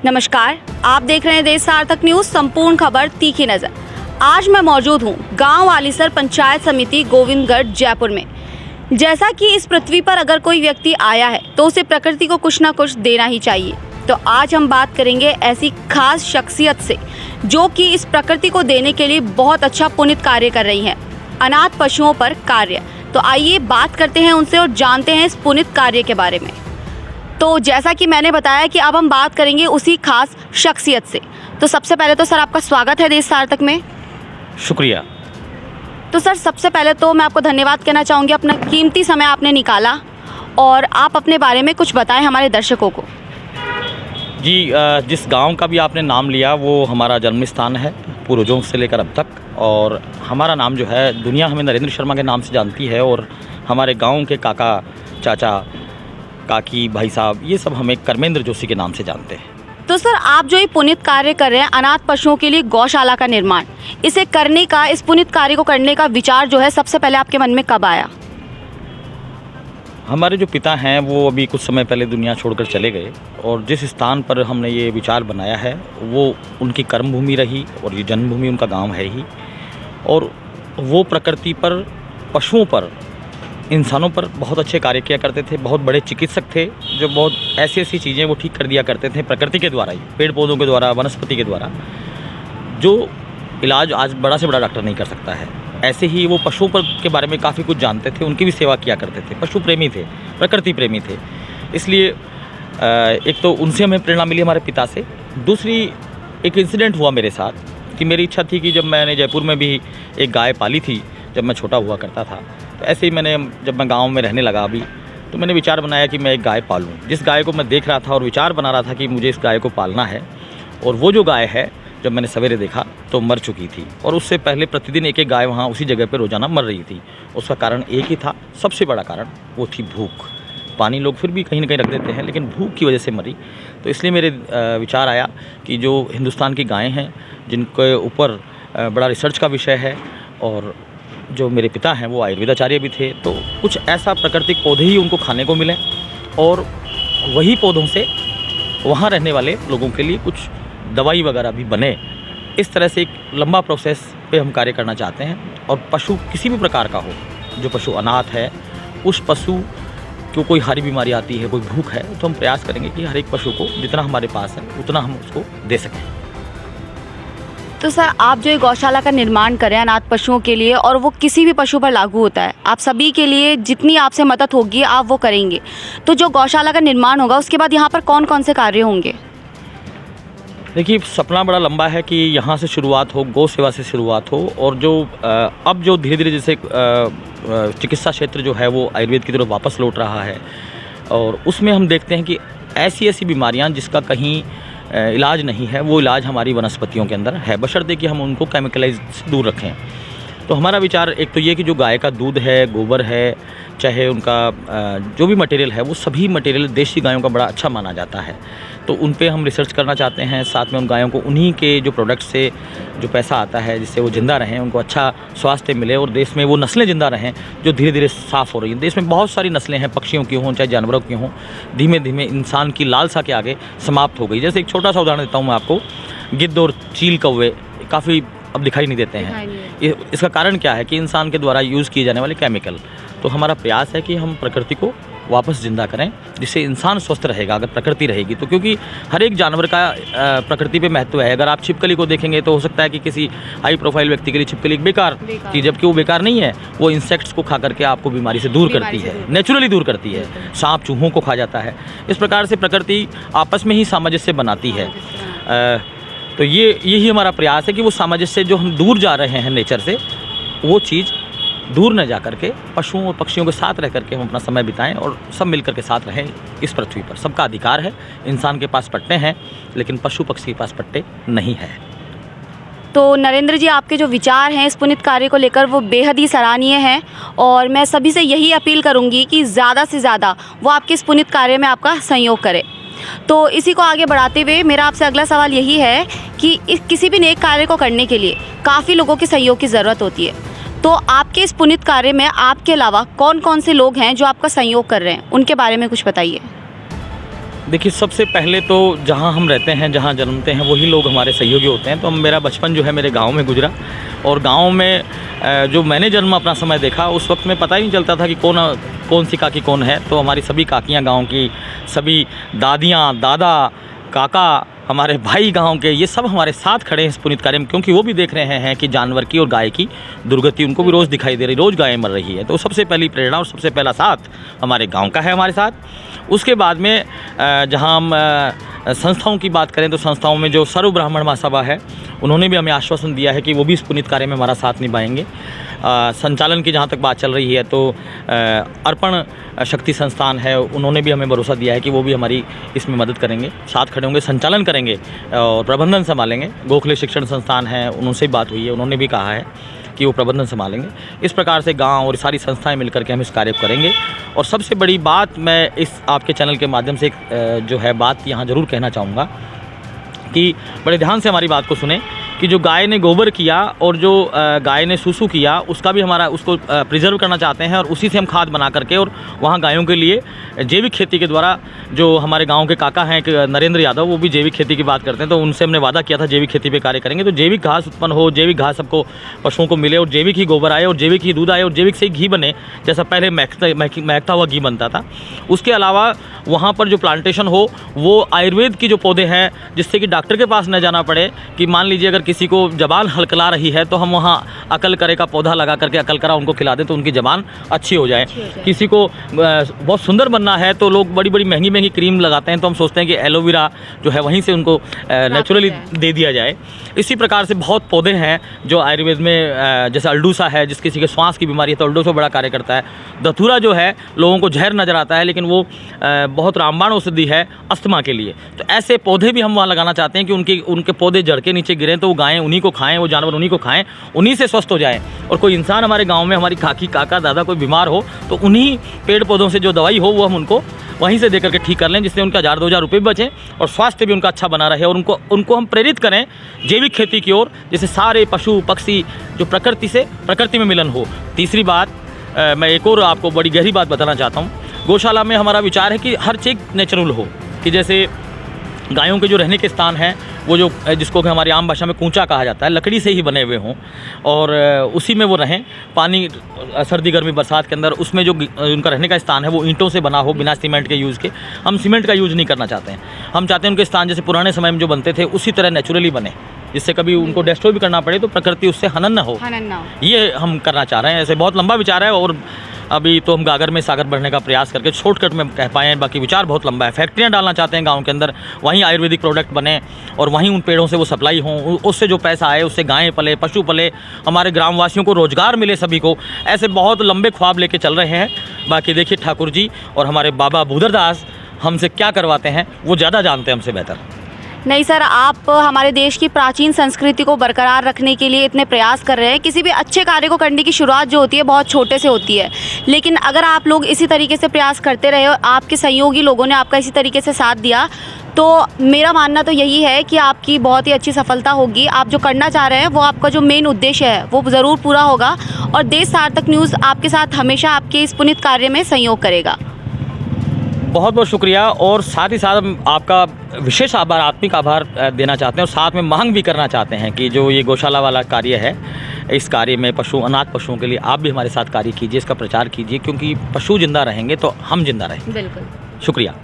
नमस्कार, आप देख रहे हैं देश सार्थक न्यूज। संपूर्ण खबर तीखी नजर। आज मैं मौजूद हूँ गांव वालीसर पंचायत समिति गोविंदगढ़ जयपुर में। जैसा कि इस पृथ्वी पर अगर कोई व्यक्ति आया है तो उसे प्रकृति को कुछ ना कुछ देना ही चाहिए। तो आज हम बात करेंगे ऐसी खास शख्सियत से जो कि इस प्रकृति को देने के लिए बहुत अच्छा पुण्य कार्य कर रही हैं, अनाथ पशुओं पर कार्य। तो आइए बात करते हैं उनसे और जानते हैं इस पुण्य कार्य के बारे में। तो जैसा कि मैंने बताया कि अब हम बात करेंगे उसी खास शख्सियत से। तो सबसे पहले तो सर आपका स्वागत है देश सार्थक में। शुक्रिया। तो सर सबसे पहले तो मैं आपको धन्यवाद कहना चाहूँगी, अपना कीमती समय आपने निकाला और आप अपने बारे में कुछ बताएं हमारे दर्शकों को। जी, जिस गांव का भी आपने नाम लिया वो हमारा जन्म स्थान है पूर्वजों से लेकर अब तक, और हमारा नाम जो है दुनिया हमें नरेंद्र शर्मा के नाम से जानती है, और हमारे गांव के काका, चाचा, काकी, भाई साहब, ये सब हमें कर्मेंद्र जोशी के नाम से जानते हैं। तो सर आप जो ये पुनीत कार्य कर रहे हैं अनाथ पशुओं के लिए गौशाला का निर्माण, इसे करने का, इस पुनीत कार्य को करने का विचार जो है सबसे पहले आपके मन में कब आया? हमारे जो पिता हैं वो अभी कुछ समय पहले दुनिया छोड़कर चले गए, और जिस स्थान पर हमने ये विचार बनाया है वो उनकी कर्मभूमि रही, और ये जन्मभूमि उनका गांव है ही। और वो प्रकृति पर, पशुओं पर, इंसानों पर बहुत अच्छे कार्य किया करते थे। बहुत बड़े चिकित्सक थे जो बहुत ऐसी ऐसी चीज़ें वो ठीक कर दिया करते थे प्रकृति के द्वारा ही, पेड़ पौधों के द्वारा, वनस्पति के द्वारा, जो इलाज आज बड़ा से बड़ा डॉक्टर नहीं कर सकता है। ऐसे ही वो पशुओं पर के बारे में काफ़ी कुछ जानते थे, उनकी भी सेवा किया करते थे। पशु प्रेमी थे, प्रकृति प्रेमी थे, इसलिए एक तो उनसे हमें प्रेरणा मिली हमारे पिता से। दूसरी, एक इंसिडेंट हुआ मेरे साथ कि मेरी इच्छा थी कि जब मैंने जयपुर में भी एक गाय पाली थी जब मैं छोटा हुआ करता था, तो ऐसे ही जब मैं गांव में रहने लगा अभी, तो मैंने विचार बनाया कि मैं एक गाय पालूं। जिस गाय को मैं देख रहा था और विचार बना रहा था कि मुझे इस गाय को पालना है, और वो जो गाय है जब मैंने सवेरे देखा तो मर चुकी थी, और उससे पहले प्रतिदिन एक एक गाय वहाँ उसी जगह पर रोज़ाना मर रही थी। उसका कारण एक ही था, सबसे बड़ा कारण वो थी भूख। पानी लोग फिर भी कहीं ना कहीं रख देते हैं, लेकिन भूख की वजह से मरी। तो इसलिए मेरे विचार आया कि जो हिंदुस्तान की गायें हैं जिनके ऊपर बड़ा रिसर्च का विषय है, और जो मेरे पिता हैं वो आयुर्वेदाचार्य भी थे, तो कुछ ऐसा प्राकृतिक पौधे ही उनको खाने को मिले, और वही पौधों से वहाँ रहने वाले लोगों के लिए कुछ दवाई वगैरह भी बने। इस तरह से एक लंबा प्रोसेस पे हम कार्य करना चाहते हैं। और पशु किसी भी प्रकार का हो, जो पशु अनाथ है, उस पशु को कोई हारी बीमारी आती है, कोई भूख है, तो हम प्रयास करेंगे कि हर एक पशु को जितना हमारे पास है उतना हम उसको दे सकें। तो सर आप जो ये गौशाला का निर्माण करें अनाथ पशुओं के लिए, और वो किसी भी पशु पर लागू होता है, आप सभी के लिए जितनी आपसे मदद होगी आप वो करेंगे। तो जो गौशाला का निर्माण होगा उसके बाद यहाँ पर कौन कौन से कार्य होंगे? देखिए, सपना बड़ा लंबा है कि यहाँ से शुरुआत हो, गौ सेवा से शुरुआत हो, और जो अब जो धीरे धीरे जैसे चिकित्सा क्षेत्र जो है वो आयुर्वेद की तरफ वापस लौट रहा है, और उसमें हम देखते हैं कि ऐसी ऐसी बीमारियाँ जिसका कहीं इलाज नहीं है, वो इलाज हमारी वनस्पतियों के अंदर है, बशर्ते कि हम उनको केमिकलाइज से दूर रखें। तो हमारा विचार एक तो ये कि जो गाय का दूध है, गोबर है, चाहे उनका जो भी मटेरियल है, वो सभी मटेरियल देशी गायों का बड़ा अच्छा माना जाता है। तो उन पे हम रिसर्च करना चाहते हैं। साथ में उन गायों को उन्हीं के जो प्रोडक्ट से जो पैसा आता है, जिससे वो ज़िंदा रहें, उनको अच्छा स्वास्थ्य मिले, और देश में वो नस्लें ज़िंदा रहें जो धीरे धीरे साफ़ हो रही हैं। देश में बहुत सारी नस्लें हैं, पक्षियों की हों चाहे जानवरों की हों, धीमे धीमे इंसान की लालसा के आगे समाप्त हो गई। जैसे एक छोटा सा उदाहरण देता हूँ मैं आपको, गिद्ध और चील कौवे काफ़ी अब दिखाई नहीं देते हैं। इसका कारण क्या है कि इंसान के द्वारा यूज़ किए जाने वाले केमिकल। तो हमारा प्रयास है कि हम प्रकृति को वापस ज़िंदा करें, जिससे इंसान स्वस्थ रहेगा अगर प्रकृति रहेगी तो। क्योंकि हर एक जानवर का प्रकृति पे महत्व है। अगर आप छिपकली को देखेंगे तो हो सकता है कि किसी हाई प्रोफाइल व्यक्ति के लिए छिपकली एक बेकार चीज़, जबकि वो बेकार नहीं है। वो इंसेक्ट्स को खा करके आपको बीमारी से दूर करती है, नेचुरली दूर करती है। सांप चूहों को खा जाता है। इस प्रकार से प्रकृति आपस में ही सामंजस्य बनाती है। तो यही हमारा प्रयास है कि वो सामंजस्य से जो हम दूर जा रहे हैं नेचर से, वो चीज़ दूर न जा करके पशुओं और पक्षियों के साथ रह करके हम अपना समय बिताएं, और सब मिलकर के साथ रहें इस पृथ्वी पर। सबका अधिकार है। इंसान के पास पट्टे हैं, लेकिन पशु पक्षी के पास पट्टे नहीं है। तो नरेंद्र जी, आपके जो विचार हैं इस पुनीत कार्य को लेकर वो बेहद ही सराहनीय हैं, और मैं सभी से यही अपील करूंगी कि ज़्यादा से ज़्यादा वो आपके इस पुनीत कार्य में आपका सहयोग करें। तो इसी को आगे बढ़ाते हुए मेरा आपसे अगला सवाल यही है कि किसी भी नेक कार्य को करने के लिए काफ़ी लोगों के सहयोग की ज़रूरत होती है। तो आपके इस पुनीत कार्य में आपके अलावा कौन कौन से लोग हैं जो आपका सहयोग कर रहे हैं, उनके बारे में कुछ बताइए। देखिए, सबसे पहले तो जहाँ हम रहते हैं, जहाँ जन्मते हैं, वही लोग हमारे सहयोगी होते हैं। तो मेरा बचपन जो है मेरे गांव में गुजरा, और गांव में जो मैंने जन्म अपना समय देखा, उस वक्त में पता ही नहीं चलता था कि कौन सी काकी कौन है। तो हमारी सभी काकियाँ गांव की, सभी दादियाँ, दादा, काका, हमारे भाई गांव के, ये सब हमारे साथ खड़े हैं इस पुनीत कार्य में, क्योंकि वो भी देख रहे हैं कि जानवर की और गाय की दुर्गति उनको भी रोज़ दिखाई दे रही, रोज़ गायें मर रही है। तो सबसे पहली प्रेरणा और सबसे पहला साथ हमारे गांव का है हमारे साथ। उसके बाद में जहां हम संस्थाओं की बात करें, तो संस्थाओं में जो सर्व ब्राह्मण महासभा है, उन्होंने भी हमें आश्वासन दिया है कि वो भी इस पुनीत कार्य में हमारा साथ निभाएंगे। संचालन की जहाँ तक बात चल रही है, तो अर्पण शक्ति संस्थान है, उन्होंने भी हमें भरोसा दिया है कि वो भी हमारी इसमें मदद करेंगे, साथ खड़े होंगे, संचालन करेंगे और प्रबंधन संभालेंगे। गोखले शिक्षण संस्थान है, उनसे बात हुई है, उन्होंने भी कहा है कि वो प्रबंधन संभालेंगे। इस प्रकार से गांव और सारी संस्थाएं मिलकर के हम इस कार्य को करेंगे। और सबसे बड़ी बात मैं इस आपके चैनल के माध्यम से जो है बात यहाँ ज़रूर कहना चाहूँगा कि बड़े ध्यान से हमारी बात को सुने कि जो गाय ने गोबर किया और जो गाय ने सूसू किया, उसका भी हमारा उसको प्रिजर्व करना चाहते हैं, और उसी से हम खाद बना करके और वहाँ गायों के लिए जैविक खेती के द्वारा, जो हमारे गांव के काका हैं एक नरेंद्र यादव, वो भी जैविक खेती की बात करते हैं, तो उनसे हमने वादा किया था जैविक खेती पे कार्य करेंगे। तो जैविक घास उत्पन्न हो, जैविक घास सबको पशुओं को मिले, और जैविक ही गोबर आए, और जैविक ही दूध आए, और जैविक से ही घी बने, जैसा पहले महकता हुआ घी बनता था। उसके अलावा वहाँ पर जो प्लांटेशन हो, वो आयुर्वेद की जो पौधे हैं, जिससे कि डॉक्टर के पास न जाना पड़े, कि मान लीजिए अगर किसी को ज़बान हलकला रही है, तो हम वहाँ अकलकरे का पौधा लगा करके अकलकरा उनको खिला दें, तो उनकी ज़बान अच्छी हो जाए। किसी को बहुत सुंदर बनना है, तो लोग बड़ी बड़ी महंगी महंगी क्रीम लगाते हैं, तो हम सोचते हैं कि एलोवेरा जो है वहीं से उनको नेचुरली दे दिया जाए। इसी प्रकार से बहुत पौधे हैं जो आयुर्वेद में, जैसे अल्डूसा है, जिस किसी के श्वास की बीमारी है तो अल्डूसा बड़ा कार्य करता है। धतूरा जो है लोगों को जहर नज़र आता है, लेकिन वो बहुत रामबाण औषधि है अस्थमा के लिए। तो ऐसे पौधे भी हम वहाँ लगाना चाहते हैं कि उनके पौधे जड़ के नीचे गिरें, तो वो गायें उन्हीं को खाएं, वो जानवर उन्हीं को खाएं, उन्हीं से स्वस्थ हो जाएं। और कोई इंसान हमारे गांव में, हमारी काकी, काका, दादा कोई बीमार हो, तो उन्हीं पेड़ पौधों से जो दवाई हो वो हम उनको वहीं से दे करके ठीक कर लें, जिससे उनका 1000-2000 रुपये भी बचें और स्वास्थ्य भी उनका अच्छा बना रहे। और उनको हम प्रेरित करें जैविक खेती की ओर, जिससे सारे पशु पक्षी जो प्रकृति में मिलन हो। तीसरी बात, मैं एक और आपको बड़ी गहरी बात बताना चाहता हूँ। गौशाला में हमारा विचार है कि हर चीज़ नेचुरल हो, कि जैसे गायों के जो रहने के स्थान हैं, वो जो जिसको कि हमारी आम भाषा में कूंचा कहा जाता है, लकड़ी से ही बने हुए हों, और उसी में वो रहें। पानी सर्दी गर्मी बरसात के अंदर उसमें जो उनका रहने का स्थान है वो ईंटों से बना हो, बिना सीमेंट के यूज़ के। हम सीमेंट का यूज़ नहीं करना चाहते हैं। हम चाहते हैं उनके स्थान जैसे पुराने समय में जो बनते थे उसी तरह नेचुरली बने, जिससे कभी उनको डिस्ट्रॉय भी करना पड़े तो प्रकृति उससे हनन न हो। ये हम करना चाह रहे हैं। ऐसे बहुत लंबा विचार है, और अभी तो हम गागर में सागर बढ़ने का प्रयास करके शॉर्टकट में कह पाए हैं, बाकी विचार बहुत लंबा है। फैक्ट्रियाँ डालना चाहते हैं गांव के अंदर, वहीं आयुर्वेदिक प्रोडक्ट बने और वहीं उन पेड़ों से वो सप्लाई हों, उससे जो पैसा आए उससे गायें पले, पशु पले, हमारे ग्रामवासियों को रोजगार मिले, सभी को। ऐसे बहुत लंबे ख्वाब लेके चल रहे हैं। बाकी देखिए, ठाकुर जी और हमारे बाबा भूदरदास हमसे क्या करवाते हैं वो ज़्यादा जानते हैं हमसे बेहतर। नहीं सर, आप हमारे देश की प्राचीन संस्कृति को बरकरार रखने के लिए इतने प्रयास कर रहे हैं। किसी भी अच्छे कार्य को करने की शुरुआत जो होती है बहुत छोटे से होती है, लेकिन अगर आप लोग इसी तरीके से प्रयास करते रहे और आपके सहयोगी लोगों ने आपका इसी तरीके से साथ दिया, तो मेरा मानना तो यही है कि आपकी बहुत ही अच्छी सफलता होगी। आप जो करना चाह रहे हैं वो आपका जो मेन उद्देश्य है वो ज़रूर पूरा होगा, और देश सार्थक न्यूज़ आपके साथ हमेशा आपके इस पुनीत कार्य में सहयोग करेगा। बहुत बहुत शुक्रिया। और साथ ही साथ हम आपका विशेष आभार, आत्मिक आभार देना चाहते हैं, और साथ में मांग भी करना चाहते हैं कि जो ये गौशाला वाला कार्य है, इस कार्य में अनाथ पशुओं के लिए आप भी हमारे साथ कार्य कीजिए, इसका प्रचार कीजिए, क्योंकि पशु जिंदा रहेंगे तो हम जिंदा रहेंगे। बिल्कुल, शुक्रिया।